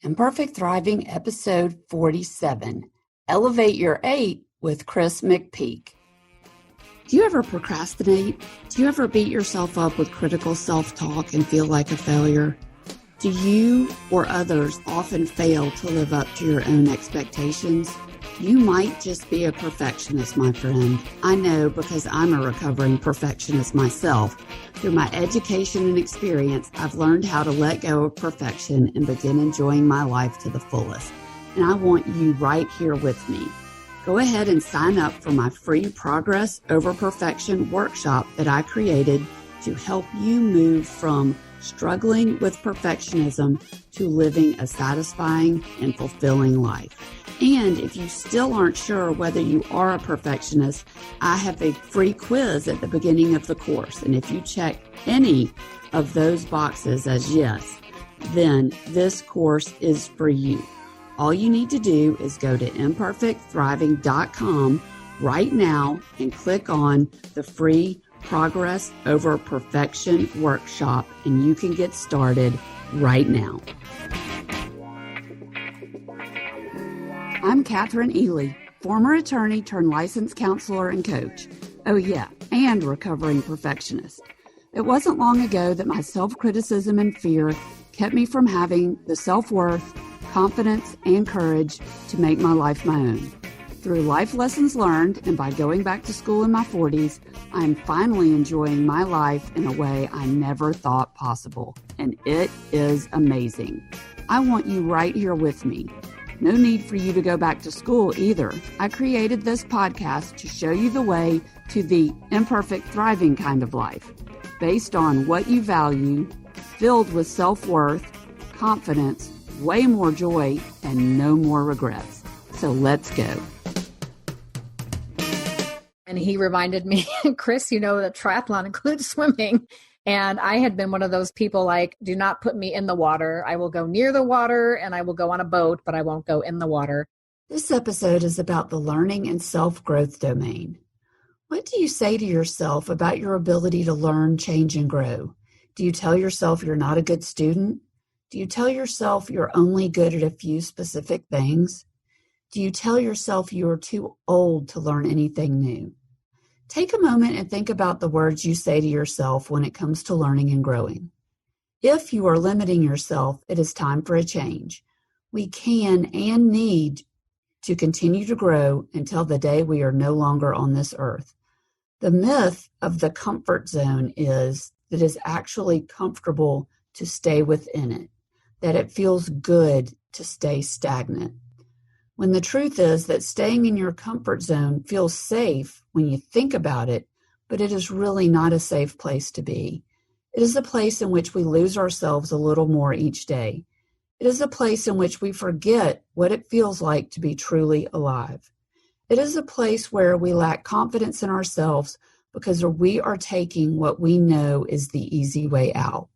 Imperfect Thriving, Episode 47, Elevate Your 8 with Kris McPeak. Do you ever procrastinate? Do you ever beat yourself up with critical self-talk and feel like a failure? Do you or others often fail to live up to your own expectations? You might just be a perfectionist, my friend. I know because I'm a recovering perfectionist myself. Through my education and experience, I've learned how to let go of perfection and begin enjoying my life to the fullest. And I want you right here with me. Go ahead and sign up for my free Progress Over Perfection workshop that I created to help you move from struggling with perfectionism to living a satisfying and fulfilling life. And if you still aren't sure whether you are a perfectionist, I have a free quiz at the beginning of the course. And if you check any of those boxes as yes, then this course is for you. All you need to do is go to imperfectthriving.com right now and click on the free Progress Over Perfection workshop, and you can get started right now. I'm Kathryn Ely, former attorney turned licensed counselor and coach. Oh yeah, and recovering perfectionist. It wasn't long ago that my self-criticism and fear kept me from having the self-worth, confidence, and courage to make my life my own. Through life lessons learned and by going back to school in my 40s, I am finally enjoying my life in a way I never thought possible. And it is amazing. I want you right here with me. No need for you to go back to school either. I created this podcast to show you the way to the imperfect thriving kind of life, based on what you value, filled with self-worth, confidence, way more joy, and no more regrets. So let's go. And he reminded me, Kris, you know that triathlon includes swimming. And I had been one of those people like, do not put me in the water. I will go near the water and I will go on a boat, but I won't go in the water. This episode is about the learning and self-growth domain. What do you say to yourself about your ability to learn, change, and grow? Do you tell yourself you're not a good student? Do you tell yourself you're only good at a few specific things? Do you tell yourself you are too old to learn anything new? Take a moment and think about the words you say to yourself when it comes to learning and growing. If you are limiting yourself, it is time for a change. We can and need to continue to grow until the day we are no longer on this earth. The myth of the comfort zone is that it is actually comfortable to stay within it, that it feels good to stay stagnant. When the truth is that staying in your comfort zone feels safe when you think about it, but it is really not a safe place to be. It is a place in which we lose ourselves a little more each day. It is a place in which we forget what it feels like to be truly alive. It is a place where we lack confidence in ourselves because we are taking what we know is the easy way out.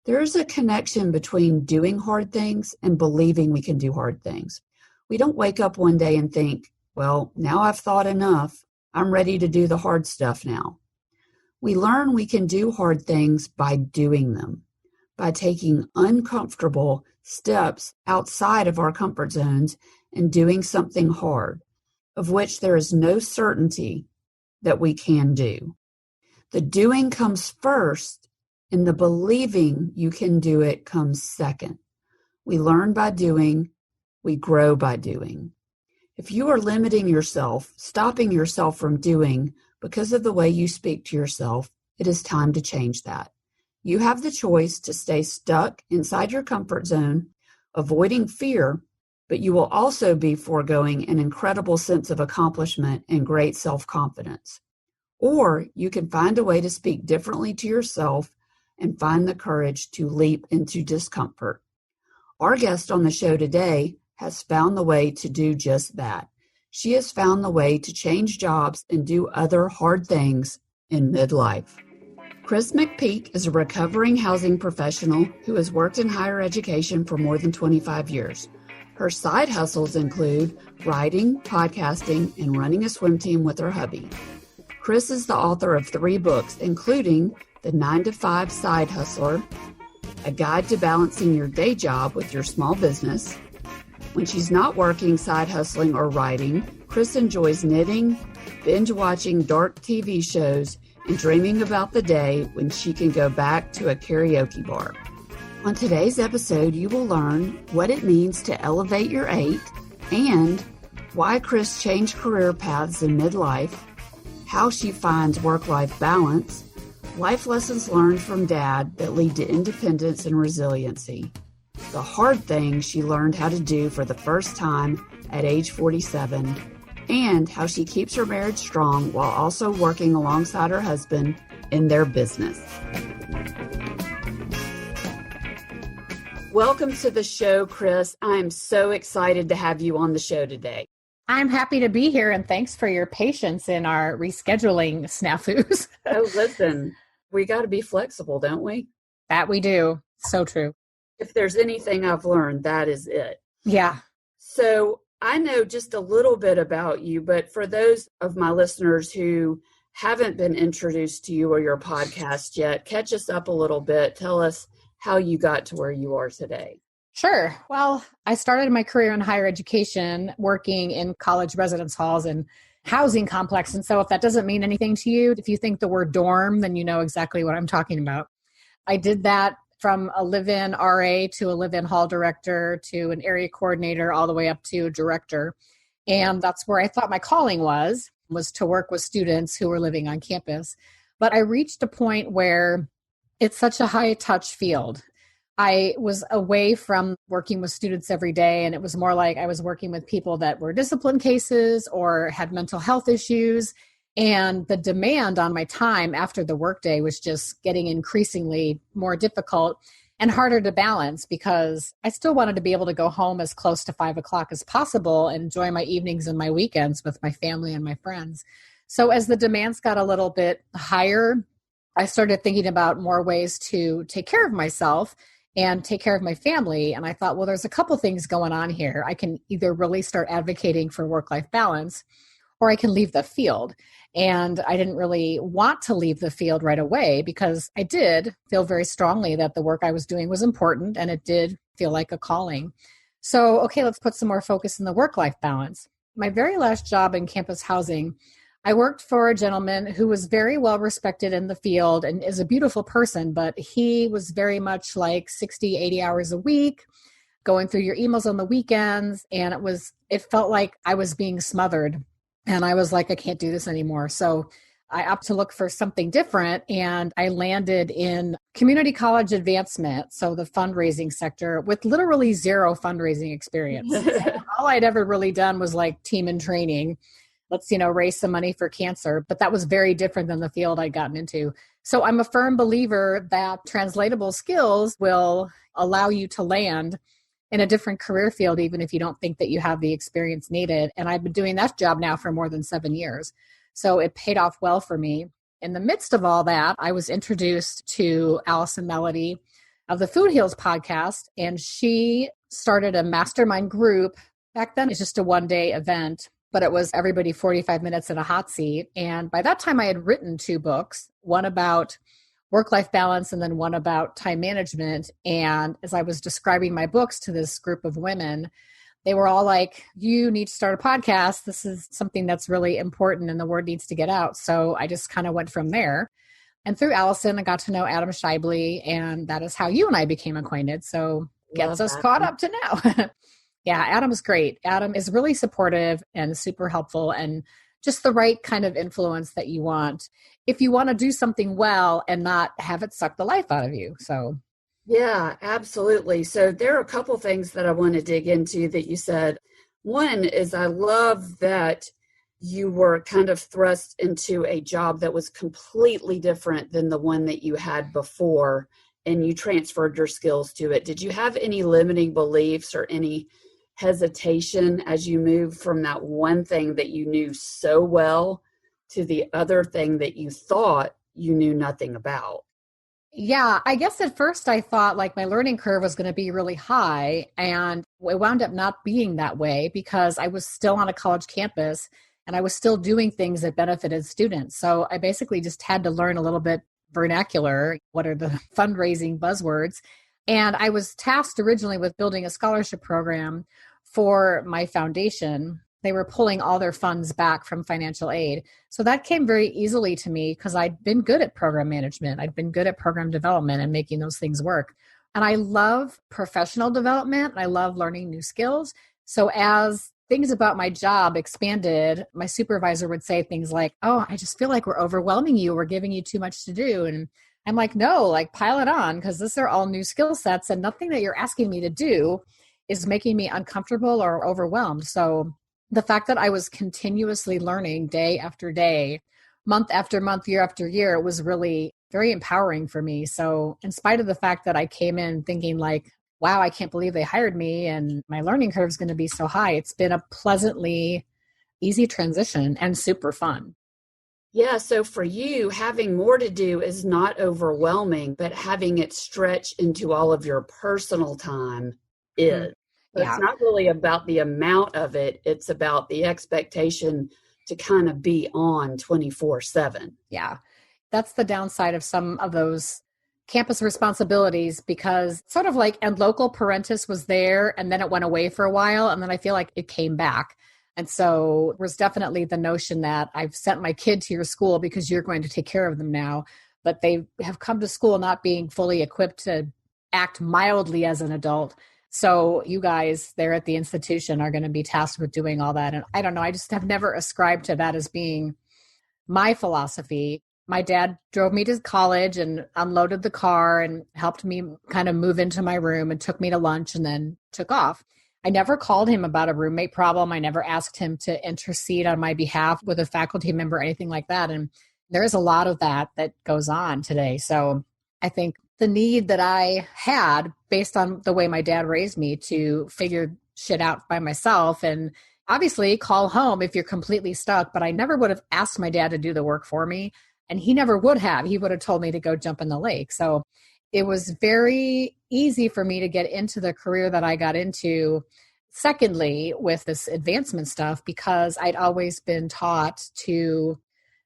There is a connection between doing hard things and believing we can do hard things. We don't wake up one day and think, well, now I've thought enough. I'm ready to do the hard stuff now. We learn we can do hard things by doing them, by taking uncomfortable steps outside of our comfort zones and doing something hard, of which there is no certainty that we can do. The doing comes first, and the believing you can do it comes second. We learn by doing. We grow by doing. If you are limiting yourself, stopping yourself from doing because of the way you speak to yourself, it is time to change that. You have the choice to stay stuck inside your comfort zone, avoiding fear, but you will also be foregoing an incredible sense of accomplishment and great self-confidence. Or you can find a way to speak differently to yourself and find the courage to leap into discomfort. Our guest on the show today has found the way to do just that. She has found the way to change jobs and do other hard things in midlife. Kris McPeak is a recovering housing professional who has worked in higher education for more than 25 years. Her side hustles include writing, podcasting, and running a swim team with her hubby. Kris is the author of 3 books, including The 9 to 5 Side Hustler, a guide to balancing your day job with your small business. When she's not working, side hustling, or writing, Kris enjoys knitting, binge watching dark TV shows, and dreaming about the day when she can go back to a karaoke bar. On today's episode, you will learn what it means to elevate your 8 and why Kris changed career paths in midlife, how she finds work-life balance, life lessons learned from dad that lead to independence and resiliency, the hard things she learned how to do for the first time at age 47, and how she keeps her marriage strong while also working alongside her husband in their business. Welcome to the show, Kris. I'm so excited to have you on the show today. I'm happy to be here, and thanks for your patience in our rescheduling snafus. Oh, listen, we got to be flexible, don't we? That we do. So true. If there's anything I've learned, that is it. Yeah. So I know just a little bit about you, but for those of my listeners who haven't been introduced to you or your podcast yet, catch us up a little bit. Tell us how you got to where you are today. Sure. Well, I started my career in higher education working in college residence halls and housing complex. And so if that doesn't mean anything to you, if you think the word dorm, then you know exactly what I'm talking about. I did that from a live-in RA to a live-in hall director to an area coordinator all the way up to director. And that's where I thought my calling was to work with students who were living on campus. But I reached a point where it's such a high-touch field. I was away from working with students every day, and it was more like I was working with people that were discipline cases or had mental health issues. And the demand on my time after the workday was just getting increasingly more difficult and harder to balance because I still wanted to be able to go home as close to 5 o'clock as possible and enjoy my evenings and my weekends with my family and my friends. So as the demands got a little bit higher, I started thinking about more ways to take care of myself and take care of my family. And I thought, well, there's a couple things going on here. I can either really start advocating for work-life balance, or I can leave the field. And I didn't really want to leave the field right away because I did feel very strongly that the work I was doing was important and it did feel like a calling. So, okay, let's put some more focus in the work-life balance. My very last job in campus housing, I worked for a gentleman who was very well respected in the field and is a beautiful person, but he was very much like 60, 80 hours a week, going through your emails on the weekends. And it felt like I was being smothered. And I was like, I can't do this anymore. So I opted to look for something different. And I landed in community college advancement, so the fundraising sector, with literally zero fundraising experience. All I'd ever really done was like team and training. Let's, raise some money for cancer. But that was very different than the field I'd gotten into. So I'm a firm believer that translatable skills will allow you to land in a different career field, even if you don't think that you have the experience needed. And I've been doing that job now for more than 7 years. So it paid off well for me. In the midst of all that, I was introduced to Allison Melody of the Food Heals podcast, and she started a mastermind group. Back then, it's just a one-day event, but it was everybody 45 minutes in a hot seat. And by that time, I had written 2 books, one about work-life balance and then one about time management. And as I was describing my books to this group of women, they were all like, you need to start a podcast. This is something that's really important and the word needs to get out. So I just kind of went from there. And through Allison, I got to know Adam Shively, and that is how you and I became acquainted. So gets us caught up to now. Yeah, Adam is great. Adam is really supportive and super helpful and just the right kind of influence that you want if you want to do something well and not have it suck the life out of you. So, yeah, absolutely. So there are a couple things that I want to dig into that you said. One is I love that you were kind of thrust into a job that was completely different than the one that you had before, and you transferred your skills to it. Did you have any limiting beliefs or any hesitation as you moved from that one thing that you knew so well to the other thing that you thought you knew nothing about? Yeah, I guess at first I thought like my learning curve was going to be really high, and it wound up not being that way because I was still on a college campus and I was still doing things that benefited students. So I basically just had to learn a little bit vernacular. What are the fundraising buzzwords? And I was tasked originally with building a scholarship program for my foundation. They were pulling all their funds back from financial aid. So that came very easily to me because I'd been good at program management. I'd been good at program development and making those things work. And I love professional development. I love learning new skills. So as things about my job expanded, my supervisor would say things like, "Oh, I just feel like we're overwhelming you. We're giving you too much to do." And I'm like, "No, like pile it on, because these are all new skill sets and nothing that you're asking me to do is making me uncomfortable or overwhelmed." So the fact that I was continuously learning day after day, month after month, year after year, was really very empowering for me. So in spite of the fact that I came in thinking like, wow, I can't believe they hired me and my learning curve is going to be so high, it's been a pleasantly easy transition and super fun. Yeah, so for you, having more to do is not overwhelming, but having it stretch into all of your personal time is. So it's Yeah. not really about the amount of it, it's about the expectation to kind of be on 24/7. Yeah. That's the downside of some of those campus responsibilities, because sort of like, and local parentis was there and then it went away for a while. And then I feel like it came back. And so there's definitely the notion that I've sent my kid to your school because you're going to take care of them now. But they have come to school not being fully equipped to act mildly as an adult. So you guys there at the institution are going to be tasked with doing all that. And I don't know, I just have never ascribed to that as being my philosophy. My dad drove me to college and unloaded the car and helped me kind of move into my room and took me to lunch and then took off. I never called him about a roommate problem. I never asked him to intercede on my behalf with a faculty member or anything like that. And there is a lot of that goes on today. So I think the need that I had based on the way my dad raised me to figure shit out by myself, and obviously call home if you're completely stuck, but I never would have asked my dad to do the work for me. And he never would have. He would have told me to go jump in the lake. So it was very easy for me to get into the career that I got into. Secondly, with this advancement stuff, because I'd always been taught to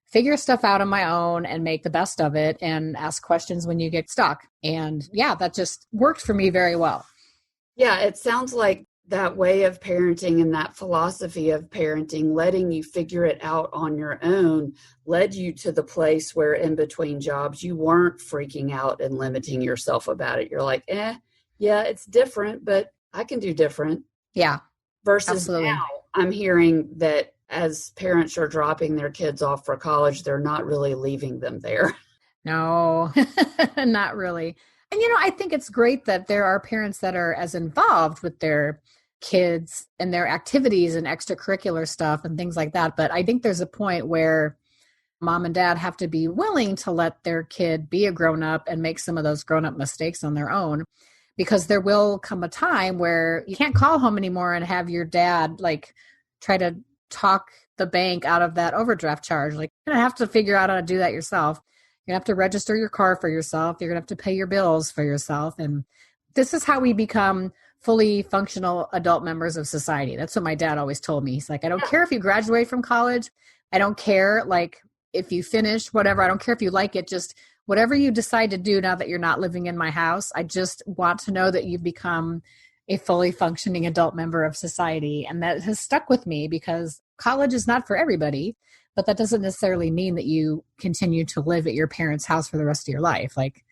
figure stuff out on my own and make the best of it and ask questions when you get stuck. And yeah, that just worked for me very well. Yeah, it sounds like that way of parenting and that philosophy of parenting, letting you figure it out on your own, led you to the place where in between jobs, you weren't freaking out and limiting yourself about it. You're like, yeah, it's different, but I can do different. Yeah. Versus Absolutely. now, I'm hearing that as parents are dropping their kids off for college, they're not really leaving them there. No, not really. And, I think it's great that there are parents that are as involved with their kids and their activities and extracurricular stuff and things like that. But I think there's a point where mom and dad have to be willing to let their kid be a grown up and make some of those grown up mistakes on their own, because there will come a time where you can't call home anymore and have your dad like try to talk the bank out of that overdraft charge. Like, you're going to have to figure out how to do that yourself. You're going to have to register your car for yourself. You're going to have to pay your bills for yourself. And this is how we become fully functional adult members of society. That's what my dad always told me. He's like, I don't care if you graduate from college. I don't care, like, if you finish, whatever. I don't care if you like it. Just whatever you decide to do now that you're not living in my house, I just want to know that you've become a fully functioning adult member of society. And that has stuck with me, because college is not for everybody, but that doesn't necessarily mean that you continue to live at your parents' house for the rest of your life. Like,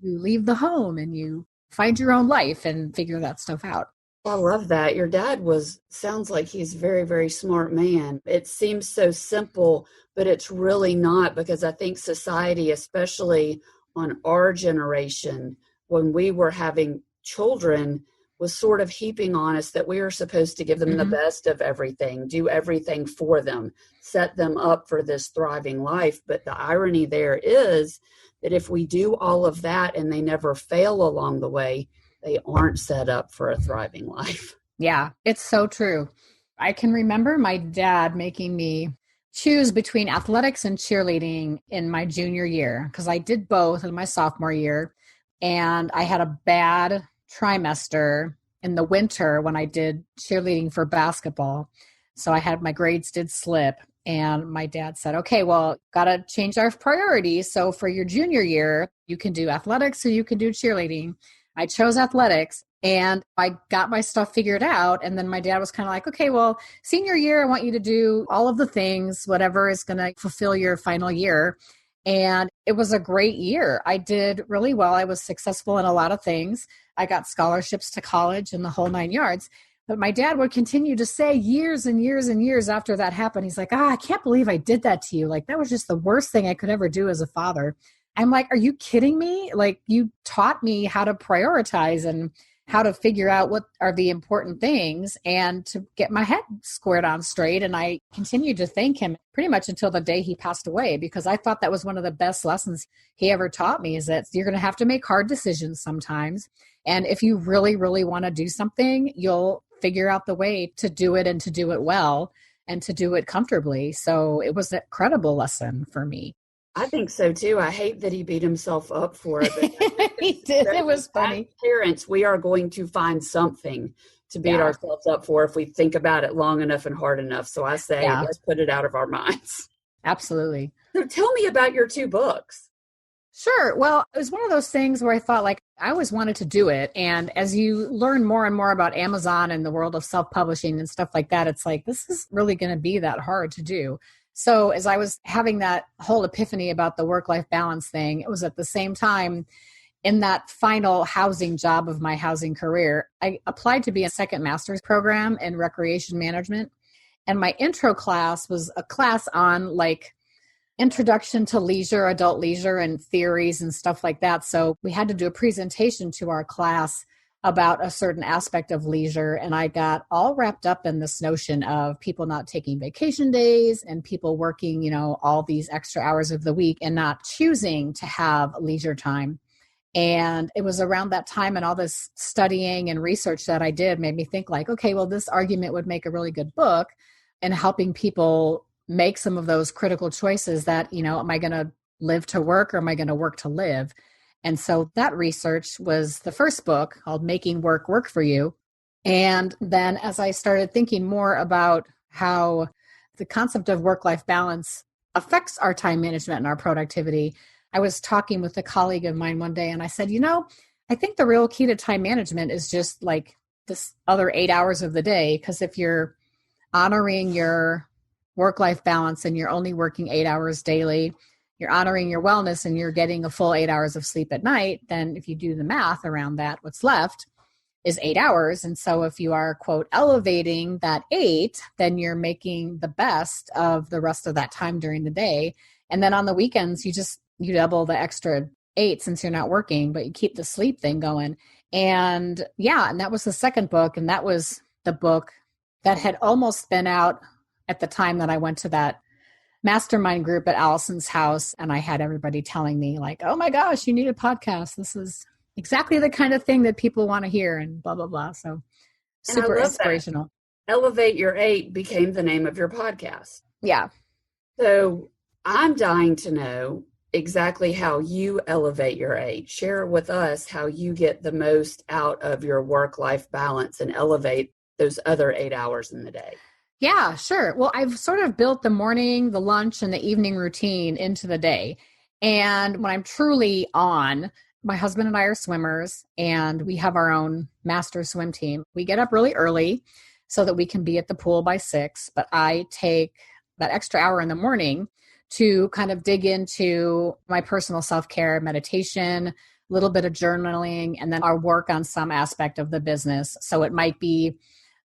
you leave the home and you find your own life and figure that stuff out. I love that. Your dad sounds like he's a very, very smart man. It seems so simple, but it's really not, because I think society, especially on our generation, when we were having children, was sort of heaping on us that we are supposed to give them the best of everything, do everything for them, set them up for this thriving life. But the irony there is that if we do all of that and they never fail along the way, they aren't set up for a thriving life. Yeah, it's so true. I can remember my dad making me choose between athletics and cheerleading in my junior year, because I did both in my sophomore year. And I had a bad trimester in the winter when I did cheerleading for basketball. So my grades did slip. And my dad said, okay, well, got to change our priorities. So for your junior year, you can do athletics or you can do cheerleading. I chose athletics and I got my stuff figured out. And then my dad was kind of like, okay, well, senior year, I want you to do all of the things, whatever is going to fulfill your final year. And it was a great year. I did really well. I was successful in a lot of things. I got scholarships to college and the whole 9 yards. But my dad would continue to say years and years and years after that happened, he's like, I can't believe I did that to you. Like, that was just the worst thing I could ever do as a father. I'm like, are you kidding me? Like, you taught me how to prioritize and how to figure out what are the important things and to get my head squared on straight. And I continued to thank him pretty much until the day he passed away, because I thought that was one of the best lessons he ever taught me, is that you're going to have to make hard decisions sometimes. And if you really, really want to do something, you'll figure out the way to do it and to do it well and to do it comfortably. So it was an incredible lesson for me. I think so too. I hate that he beat himself up for it. He did. It was funny. As parents, we are going to find something to beat ourselves up for if we think about it long enough and hard enough. So I say, let's put it out of our minds. Absolutely. So tell me about your 2 books. Sure. Well, it was one of those things where I thought, like, I always wanted to do it. And as you learn more and more about Amazon and the world of self-publishing and stuff like that, it's like, this is really going to be that hard to do. So as I was having that whole epiphany about the work-life balance thing, it was at the same time in that final housing job of my housing career, I applied to be a second master's program in recreation management. And my intro class was a class on like introduction to leisure, adult leisure, and theories and stuff like that. So we had to do a presentation to our class about a certain aspect of leisure. And I got all wrapped up in this notion of people not taking vacation days and people working, all these extra hours of the week and not choosing to have leisure time. And it was around that time and all this studying and research that I did made me think like, okay, well, this argument would make a really good book in helping people make some of those critical choices that, am I going to live to work or am I going to work to live? And so that research was the first book called Making Work Work for You. And then as I started thinking more about how the concept of work-life balance affects our time management and our productivity, I was talking with a colleague of mine one day and I said, I think the real key to time management is just like this other 8 hours of the day. Because if you're honoring your work-life balance and you're only working 8 hours daily, you're honoring your wellness and you're getting a full 8 hours of sleep at night, then if you do the math around that, what's left is 8 hours. And so if you are, quote, elevating that 8, then you're making the best of the rest of that time during the day. And then on the weekends, you double the extra 8 since you're not working, but you keep the sleep thing going. And and that was the second book. And that was the book that had almost been out at the time that I went to that mastermind group at Allison's house. And I had everybody telling me like, oh my gosh, you need a podcast. This is exactly the kind of thing that people want to hear and blah, blah, blah. So super inspirational. Elevate Your 8 became the name of your podcast. Yeah. So I'm dying to know exactly how you elevate your 8. Share with us how you get the most out of your work-life balance and elevate those other 8 hours in the day. Yeah, sure. Well, I've sort of built the morning, the lunch, and the evening routine into the day. And when I'm truly on, my husband and I are swimmers, and we have our own master swim team. We get up really early so that we can be at the pool by 6, but I take that extra hour in the morning to kind of dig into my personal self-care, meditation, a little bit of journaling, and then our work on some aspect of the business. So it might be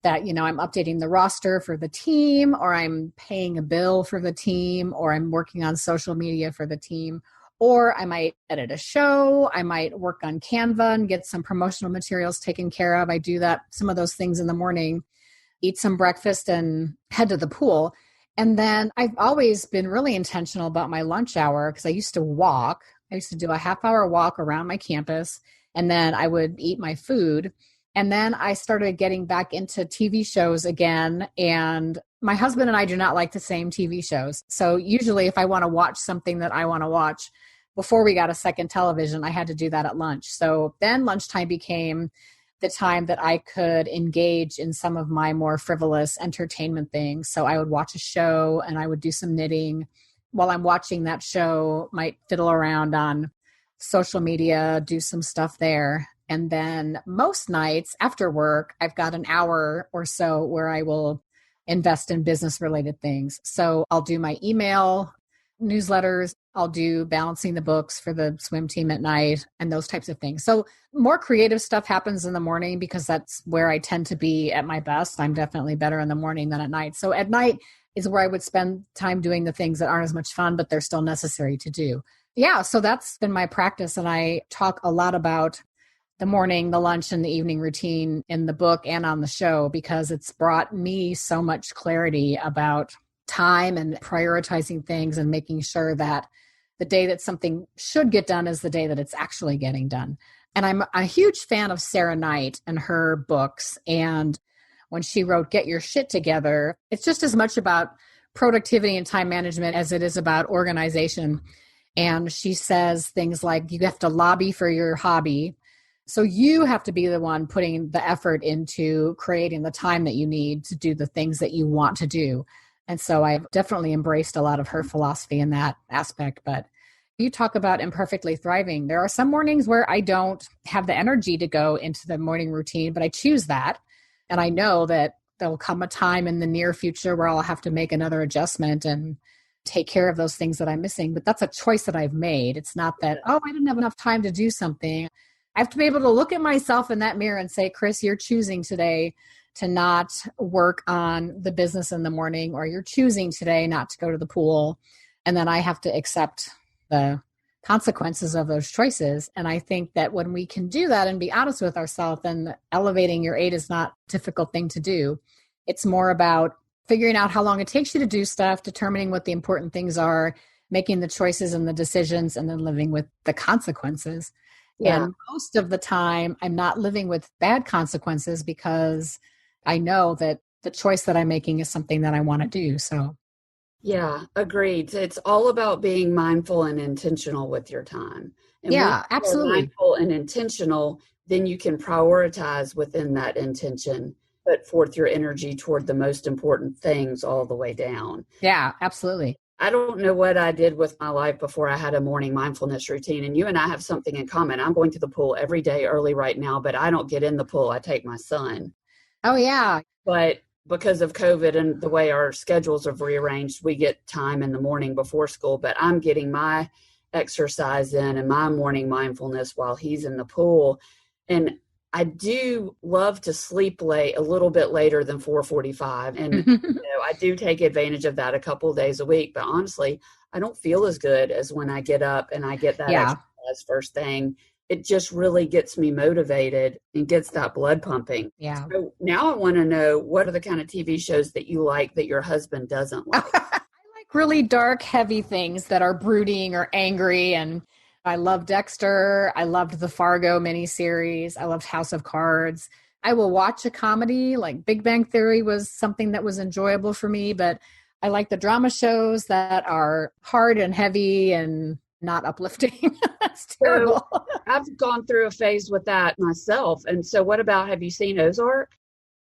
that, I'm updating the roster for the team, or I'm paying a bill for the team, or I'm working on social media for the team, or I might edit a show. I might work on Canva and get some promotional materials taken care of. I do some of those things in the morning, eat some breakfast and head to the pool. And then I've always been really intentional about my lunch hour because I used to walk. I used to do a half-hour walk around my campus, and then I would eat my food. And then I started getting back into TV shows again. And my husband and I do not like the same TV shows. So usually if I want to watch something that I want to watch before we got a second television, I had to do that at lunch. So then lunchtime became the time that I could engage in some of my more frivolous entertainment things. So I would watch a show and I would do some knitting. While I'm watching that show, might fiddle around on social media, do some stuff there. And then most nights after work, I've got an hour or so where I will invest in business related things. So I'll do my email newsletters. I'll do balancing the books for the swim team at night and those types of things. So more creative stuff happens in the morning because that's where I tend to be at my best. I'm definitely better in the morning than at night. So at night is where I would spend time doing the things that aren't as much fun, but they're still necessary to do. Yeah, so that's been my practice. And I talk a lot about the morning, the lunch, and the evening routine in the book and on the show because it's brought me so much clarity about time and prioritizing things and making sure that the day that something should get done is the day that it's actually getting done. And I'm a huge fan of Sarah Knight and her books. And when she wrote Get Your Shit Together, it's just as much about productivity and time management as it is about organization. And she says things like you have to lobby for your hobby. So you have to be the one putting the effort into creating the time that you need to do the things that you want to do. And so I've definitely embraced a lot of her philosophy in that aspect. But you talk about imperfectly thriving. There are some mornings where I don't have the energy to go into the morning routine, but I choose that. And I know that there will come a time in the near future where I'll have to make another adjustment and take care of those things that I'm missing. But that's a choice that I've made. It's not that, oh, I didn't have enough time to do something. I have to be able to look at myself in that mirror and say, Kris, you're choosing today to not work on the business in the morning, or you're choosing today not to go to the pool. And then I have to accept the consequences of those choices. And I think that when we can do that and be honest with ourselves, then elevating your 8 is not a difficult thing to do. It's more about figuring out how long it takes you to do stuff, determining what the important things are, making the choices and the decisions, and then living with the consequences. Yeah. And most of the time, I'm not living with bad consequences because I know that the choice that I'm making is something that I want to do. So, yeah, agreed. It's all about being mindful and intentional with your time. And yeah, absolutely. Mindful and intentional, then you can prioritize within that intention, put forth your energy toward the most important things all the way down. Yeah, absolutely. I don't know what I did with my life before I had a morning mindfulness routine. And you and I have something in common. I'm going to the pool every day early right now, but I don't get in the pool. I take my son. Oh, yeah. But because of COVID and the way our schedules have rearranged, we get time in the morning before school. But I'm getting my exercise in and my morning mindfulness while he's in the pool. And I do love to sleep late, a little bit later than 4:45. And I do take advantage of that a couple of days a week. But honestly, I don't feel as good as when I get up and I get that exercise first thing. It just really gets me motivated and gets that blood pumping. Yeah. So now I want to know, what are the kind of TV shows that you like that your husband doesn't like? I like really dark, heavy things that are brooding or angry. And I love Dexter. I loved the Fargo miniseries. I loved House of Cards. I will watch a comedy, like Big Bang Theory was something that was enjoyable for me, but I like the drama shows that are hard and heavy and not uplifting. That's terrible. So I've gone through a phase with that myself. And so what about, have you seen Ozark?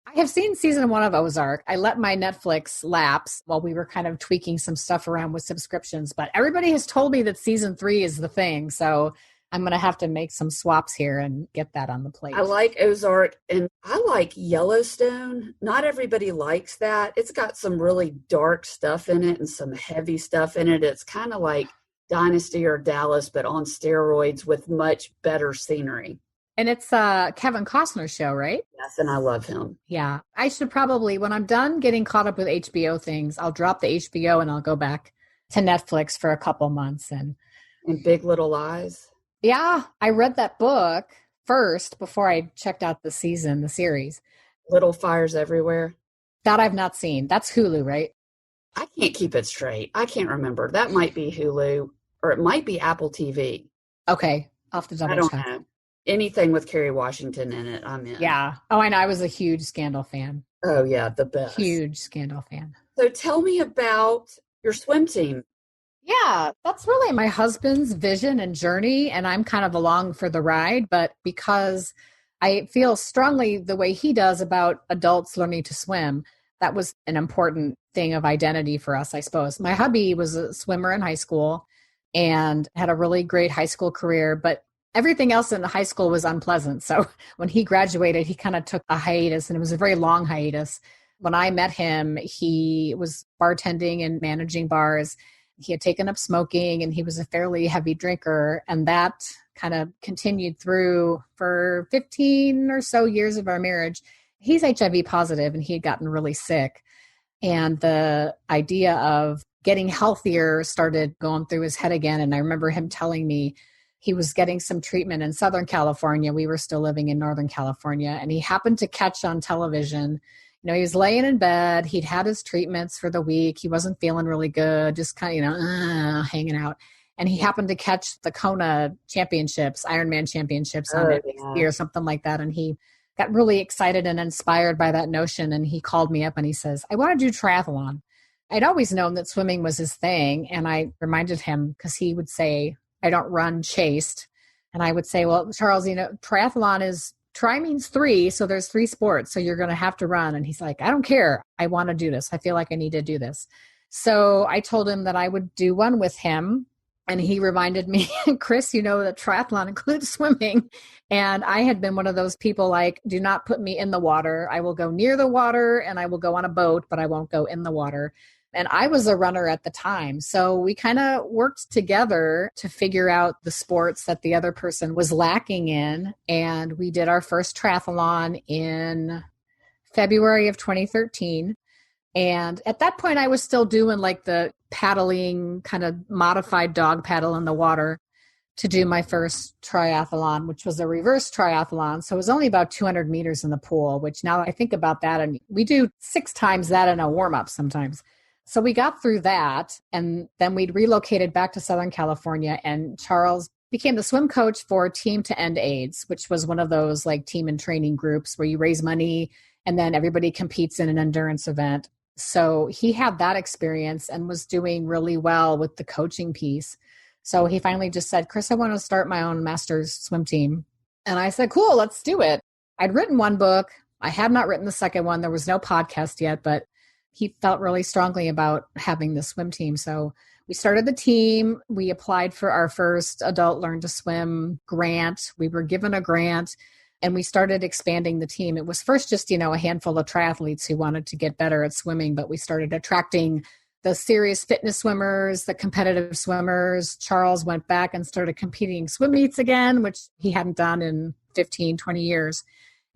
I have seen season 1 of Ozark. I let my Netflix lapse while we were kind of tweaking some stuff around with subscriptions, but everybody has told me that season 3 is the thing. So I'm going to have to make some swaps here and get that on the plate. I like Ozark and I like Yellowstone. Not everybody likes that. It's got some really dark stuff in it and some heavy stuff in it. It's kind of like Dynasty or Dallas, but on steroids with much better scenery. And it's Kevin Costner's show, right? Yes, and I love him. Yeah. I should probably, when I'm done getting caught up with HBO things, I'll drop the HBO and I'll go back to Netflix for a couple months. And Big Little Lies? Yeah. I read that book first before I checked out the series. Little Fires Everywhere? That I've not seen. That's Hulu, right? I can't keep it straight. I can't remember. That might be Hulu or it might be Apple TV. Okay. I'll have to double check. I don't know. Anything with Kerry Washington in it, I'm in. Yeah. Oh, I know. I was a huge Scandal fan. Oh, yeah. The best. Huge Scandal fan. So tell me about your swim team. Yeah, that's really my husband's vision and journey, and I'm kind of along for the ride, but because I feel strongly the way he does about adults learning to swim, that was an important thing of identity for us, I suppose. My hubby was a swimmer in high school and had a really great high school career, but everything else in high school was unpleasant. So when he graduated, he kind of took a hiatus, and it was a very long hiatus. When I met him, he was bartending and managing bars. He had taken up smoking, and he was a fairly heavy drinker. And that kind of continued through for 15 or so years of our marriage. He's HIV positive, and he had gotten really sick. And the idea of getting healthier started going through his head again. And I remember him telling me he was getting some treatment in Southern California. We were still living in Northern California. And he happened to catch on television, he was laying in bed. He'd had his treatments for the week. He wasn't feeling really good, just kind of, hanging out. And he happened to catch the Kona championships, Ironman championships on NBC or something like that. And he got really excited and inspired by that notion. And he called me up and he says, I want to do triathlon. I'd always known that swimming was his thing. And I reminded him, because he would say, I don't run chased. And I would say, well, Charles, triathlon is, tri means 3. So there's 3 sports. So you're going to have to run. And he's like, I don't care. I want to do this. I feel like I need to do this. So I told him that I would do one with him. And he reminded me, Kris, that triathlon includes swimming. And I had been one of those people like, do not put me in the water. I will go near the water and I will go on a boat, but I won't go in the water. And I was a runner at the time. So we kind of worked together to figure out the sports that the other person was lacking in. And we did our first triathlon in February of 2013. And at that point, I was still doing like the paddling, kind of modified dog paddle in the water to do my first triathlon, which was a reverse triathlon. So it was only about 200 meters in the pool, which now I think about that, and we do 6 times that in a warm-up sometimes. So we got through that, and then we'd relocated back to Southern California, and Charles became the swim coach for Team to End AIDS, which was one of those like team and training groups where you raise money and then everybody competes in an endurance event. So he had that experience and was doing really well with the coaching piece. So he finally just said, Kris, I want to start my own master's swim team. And I said, cool, let's do it. I'd written one book. I had not written the second one. There was no podcast yet, but he felt really strongly about having the swim team. So we started the team. We applied for our first adult Learn to Swim grant. We were given a grant. And we started expanding the team. It was first just, a handful of triathletes who wanted to get better at swimming, but we started attracting the serious fitness swimmers, the competitive swimmers. Charles went back and started competing swim meets again, which he hadn't done in 15, 20 years.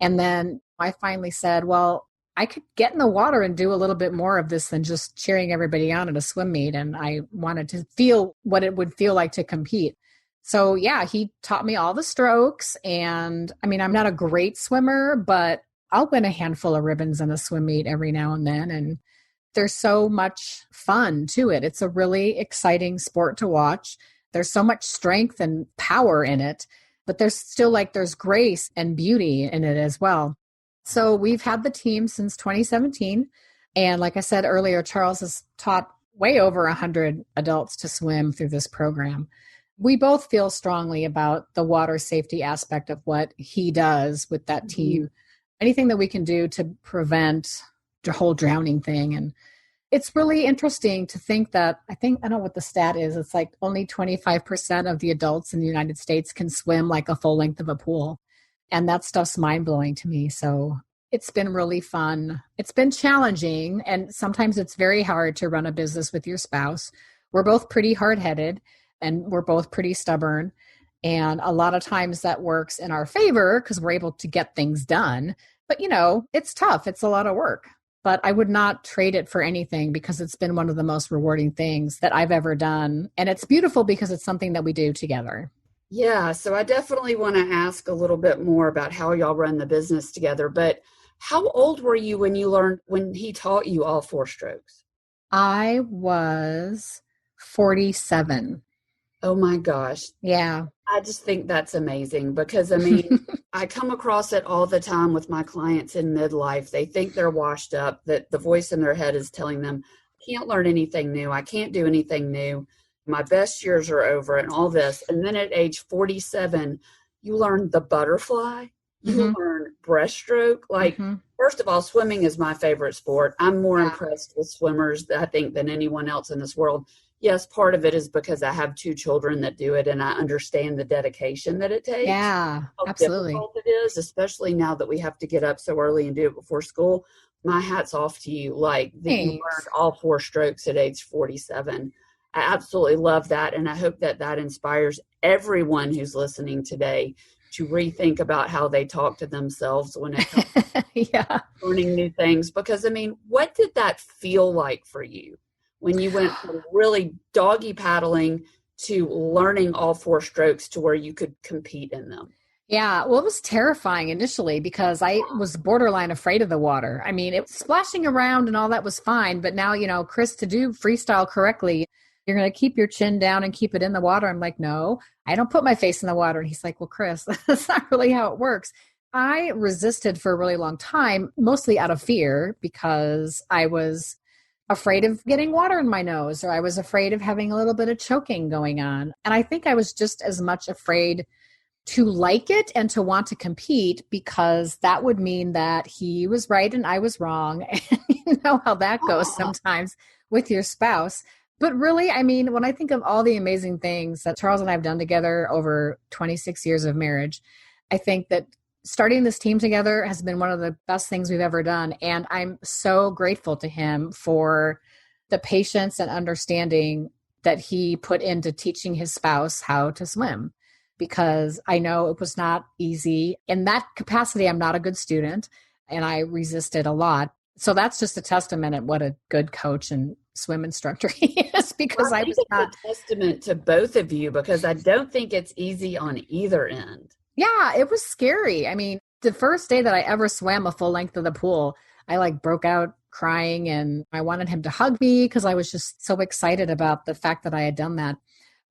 And then I finally said, well, I could get in the water and do a little bit more of this than just cheering everybody on at a swim meet. And I wanted to feel what it would feel like to compete. So yeah, he taught me all the strokes. And I'm not a great swimmer, but I'll win a handful of ribbons in a swim meet every now and then. And there's so much fun to it. It's a really exciting sport to watch. There's so much strength and power in it, but there's still there's grace and beauty in it as well. So we've had the team since 2017. And like I said earlier, Charles has taught way over 100 adults to swim through this program. We both feel strongly about the water safety aspect of what he does with that team. Anything that we can do to prevent the whole drowning thing. And it's really interesting to think that, I don't know what the stat is. It's like only 25% of the adults in the United States can swim like a full length of a pool. And that stuff's mind blowing to me. So it's been really fun. It's been challenging. And sometimes it's very hard to run a business with your spouse. We're both pretty hard-headed. And we're both pretty stubborn. And a lot of times that works in our favor because we're able to get things done. But, it's tough. It's a lot of work. But I would not trade it for anything because it's been one of the most rewarding things that I've ever done. And it's beautiful because it's something that we do together. Yeah. So I definitely want to ask a little bit more about how y'all run the business together. But how old were you when he taught you all 4 strokes? I was 47. Oh my gosh. Yeah. I just think that's amazing because I come across it all the time with my clients in midlife. They think they're washed up, that the voice in their head is telling them, I can't learn anything new. I can't do anything new. My best years are over and all this. And then at age 47, you learn the butterfly, you learn breaststroke. First of all, swimming is my favorite sport. I'm more impressed with swimmers, I think, than anyone else in this world. yes, part of it is because I have two children that do it, and I understand the dedication that it takes, Yeah, how absolutely. difficult it is, especially now that we have to get up so early and do it before school. My hat's off to you, like that you learned Thanks. all four strokes at age 47. I absolutely love that, and I hope that that inspires everyone who's listening today to rethink about how they talk to themselves when it comes Yeah. to learning new things. Because, I mean, what did that feel like for you when you went from really doggy paddling to learning all four strokes to where you could compete in them? Yeah, well, it was terrifying initially because I was borderline afraid of the water. I mean, it splashing around and all that was fine, but now, Kris, to do freestyle correctly, you're going to keep your chin down and keep it in the water. I'm like, no, I don't put my face in the water. And he's like, well, Kris, that's not really how it works. I resisted for a really long time, mostly out of fear because I was afraid of getting water in my nose or I was afraid of having a little bit of choking going on. And I think I was just as much afraid to like it and to want to compete because that would mean that he was right and I was wrong. And you know how that goes sometimes with your spouse. But really, I mean, when I think of all the amazing things that Charles and I have done together over 26 years of marriage, I think that starting this team together has been one of the best things we've ever done. And I'm so grateful to him for the patience and understanding that he put into teaching his spouse how to swim because I know it was not easy. In that capacity, I'm not a good student and I resisted a lot. So that's just a testament at what a good coach and swim instructor he is because Well, I I think was it's not. a testament to both of you because I don't think it's easy on either end. Yeah, it was scary. I mean, the first day that I ever swam a full length of the pool, I like broke out crying and I wanted him to hug me because I was just so excited about the fact that I had done that.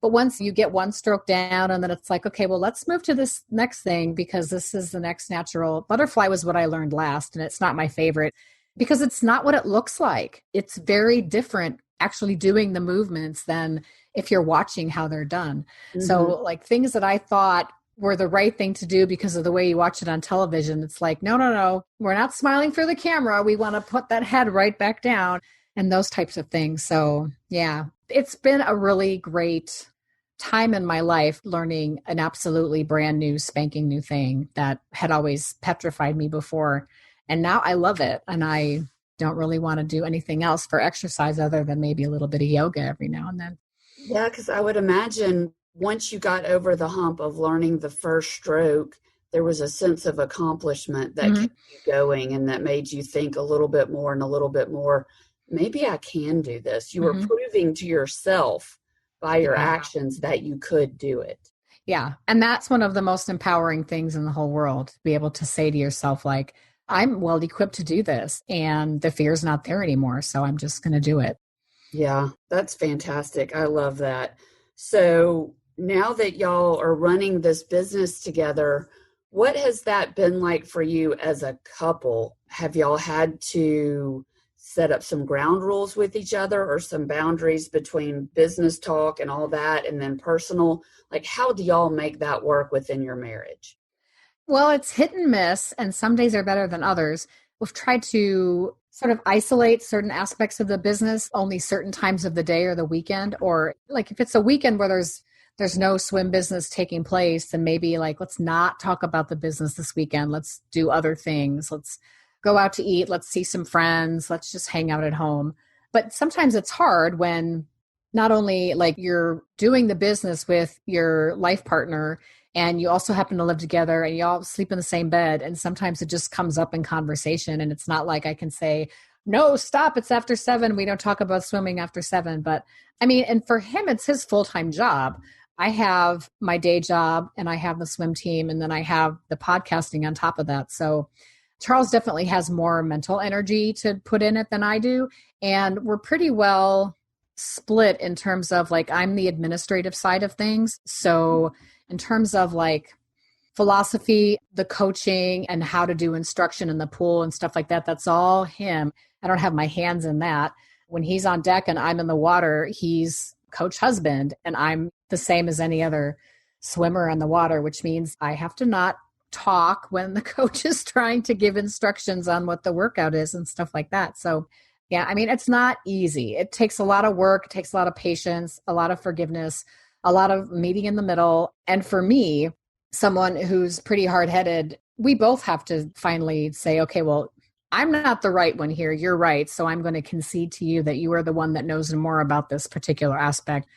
But once you get one stroke down and then it's like, okay, well, let's move to this next thing because this is the next natural. Butterfly was what I learned last, and it's not my favorite because it's not what it looks like. It's very different actually doing the movements than if you're watching how they're done. Mm-hmm. So like things that I thought were the right thing to do because of the way you watch it on television, it's like, no, no, no, we're not smiling for the camera. We want to put that head right back down and those types of things. So yeah, it's been a really great time in my life learning an absolutely brand new, spanking new thing that had always petrified me before. And now I love it. And I don't really want to do anything else for exercise other than maybe a little bit of yoga every now and then. Yeah, because I would imagine once you got over the hump of learning the first stroke, there was a sense of accomplishment that kept you going and that made you think a little bit more and a little bit more. Maybe I can do this. You were proving to yourself by your actions that you could do it. Yeah. And that's one of the most empowering things in the whole world, to be able to say to yourself, like, I'm well equipped to do this and the fear's not there anymore. So I'm just going to do it. Yeah, that's fantastic. I love that. So now that y'all are running this business together, what has that been like for you as a couple? Have y'all had to set up some ground rules with each other or some boundaries between business talk and all that and then personal? Like, how do y'all make that work within your marriage? Well, it's hit and miss, and some days are better than others. We've tried to sort of isolate certain aspects of the business, only certain times of the day or the weekend, or like if it's a weekend where there's no swim business taking place, then maybe like, let's not talk about the business this weekend. Let's do other things. Let's go out to eat. Let's see some friends. Let's just hang out at home. But sometimes it's hard when not only like you're doing the business with your life partner and you also happen to live together and you all sleep in the same bed. And sometimes it just comes up in conversation. And it's not like I can say, no, stop, it's after 7. We don't talk about swimming after 7. But I mean, and for him, it's his full-time job. I have my day job and I have the swim team and then I have the podcasting on top of that. So Charles definitely has more mental energy to put in it than I do. And we're pretty well split in terms of like, I'm the administrative side of things. So in terms of like philosophy, the coaching and how to do instruction in the pool and stuff like that, that's all him. I don't have my hands in that. When he's on deck and I'm in the water, he's coach husband and I'm the same as any other swimmer on the water, which means I have to not talk when the coach is trying to give instructions on what the workout is and stuff like that. So Yeah. I mean, it's not easy. It takes a lot of work. It takes a lot of patience, a lot of forgiveness, a lot of meeting in the middle. And for me, someone who's pretty hard-headed, we both have to finally say, okay, well, I'm not the right one here. You're right. So I'm going to concede to you that you are the one that knows more about this particular aspect.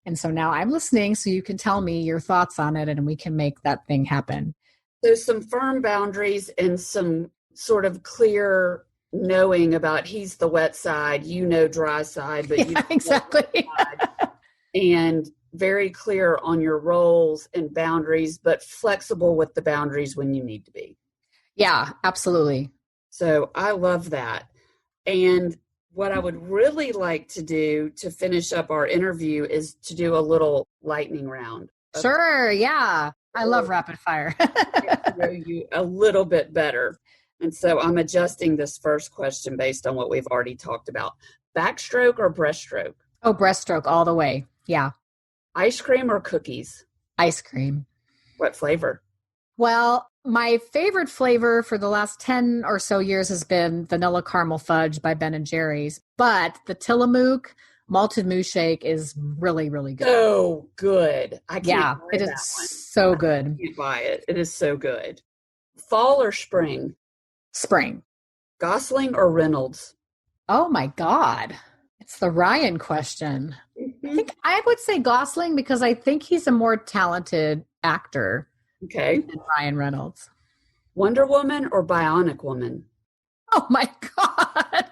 And so now I'm listening so you can tell me your thoughts on it and we can make that thing happen. So some firm boundaries and some sort of clear knowing about he's the wet side, dry side, but you exactly. And very clear on your roles and boundaries, but flexible with the boundaries when you need to be. Yeah, absolutely. So I love that. And what I would really like to do to finish up our interview is to do a little lightning round. Sure. Yeah. I love rapid fire. Get to know you a little bit better. And so I'm adjusting this first question based on what we've already talked about. Backstroke or breaststroke? Oh, breaststroke all the way. Yeah. Ice cream or cookies? Ice cream. What flavor? Well, my favorite flavor for the last 10 or so years has been vanilla caramel fudge by Ben & Jerry's. But the Tillamook malted mousse shake is really, really good. So good. I can't Yeah, buy it that is one. so good. I can't buy it. It is so good. Fall or spring? Spring. Gosling or Reynolds? Oh my God. It's the Ryan question. I think I would say Gosling because I think he's a more talented actor than Ryan Reynolds. Wonder Woman or Bionic Woman? Oh my God.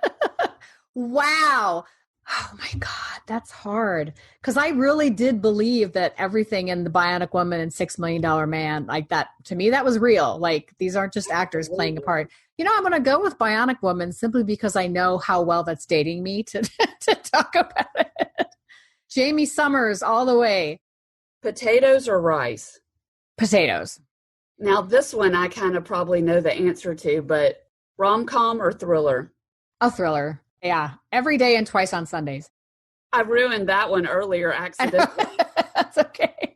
Wow. Oh my God, that's hard. Because I really did believe that everything in The Bionic Woman and $6 Million Man, like that, to me, that was real. Like, these aren't just actors playing a part. I'm going to go with Bionic Woman simply because I know how well that's dating me to talk about it. Jamie Summers all the way. Potatoes or rice? Potatoes. Now, this one I kind of probably know the answer to, but rom-com or thriller? A thriller. Yeah. Every day and twice on Sundays. I ruined that one earlier accidentally. That's okay.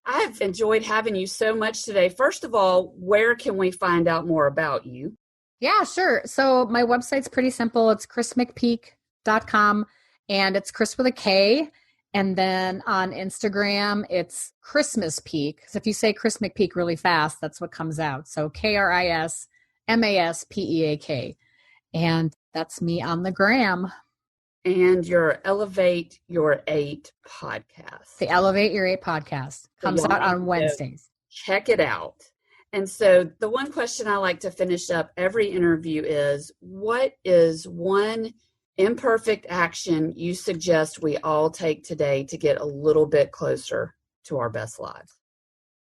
I've enjoyed having you so much today. First of all, where can we find out more about you? Yeah, sure. So my website's pretty simple. It's krismcpeak.com and it's Kris with a K. And then on Instagram, it's Christmas Peak. So if you say Kris McPeak really fast, that's what comes out. So KrisMaspeak. And that's me on the gram. And your Elevate Your 8 podcast. The Elevate Your 8 podcast comes out on Wednesdays. Check it out. And so the one question I like to finish up every interview is, what is one imperfect action you suggest we all take today to get a little bit closer to our best lives?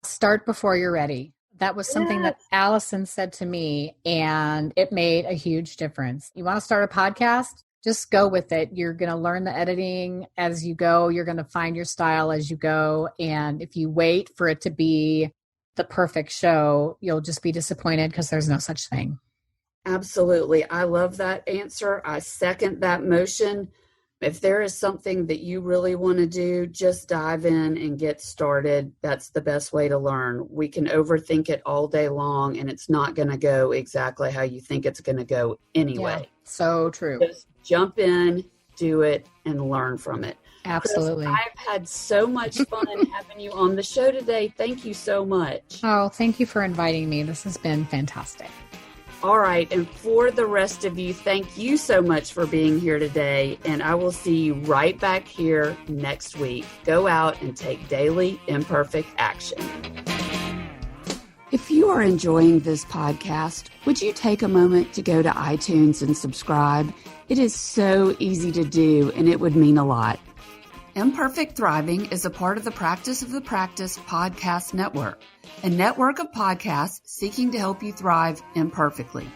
Start before you're ready. That was something that Allison said to me, and it made a huge difference. You want to start a podcast? Just go with it. You're going to learn the editing as you go. You're going to find your style as you go. And if you wait for it to be the perfect show, you'll just be disappointed because there's no such thing. Absolutely. I love that answer. I second that motion. If there is something that you really want to do, just dive in and get started. That's the best way to learn. We can overthink it all day long, and it's not going to go exactly how you think it's going to go anyway. Yeah, so true. Just jump in, do it, and learn from it. Absolutely. Kris, I've had so much fun having you on the show today. Thank you so much. Oh, thank you for inviting me. This has been fantastic. All right. And for the rest of you, thank you so much for being here today. And I will see you right back here next week. Go out and take daily imperfect action. If you are enjoying this podcast, would you take a moment to go to iTunes and subscribe? It is so easy to do, and it would mean a lot. Imperfect Thriving is a part of the Practice of the Practice podcast network, a network of podcasts seeking to help you thrive imperfectly.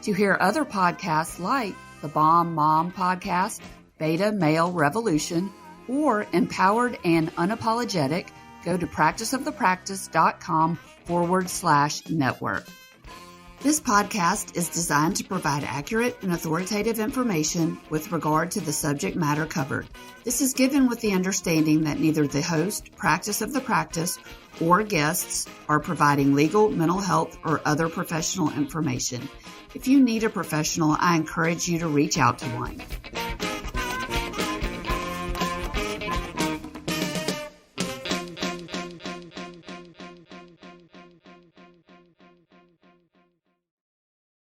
To hear other podcasts like the Bomb Mom Podcast, Beta Male Revolution, or Empowered and Unapologetic, go to practiceofthepractice.com/network. This podcast is designed to provide accurate and authoritative information with regard to the subject matter covered. This is given with the understanding that neither the host, Practice of the Practice, or guests are providing legal, mental health, or other professional information. If you need a professional, I encourage you to reach out to one.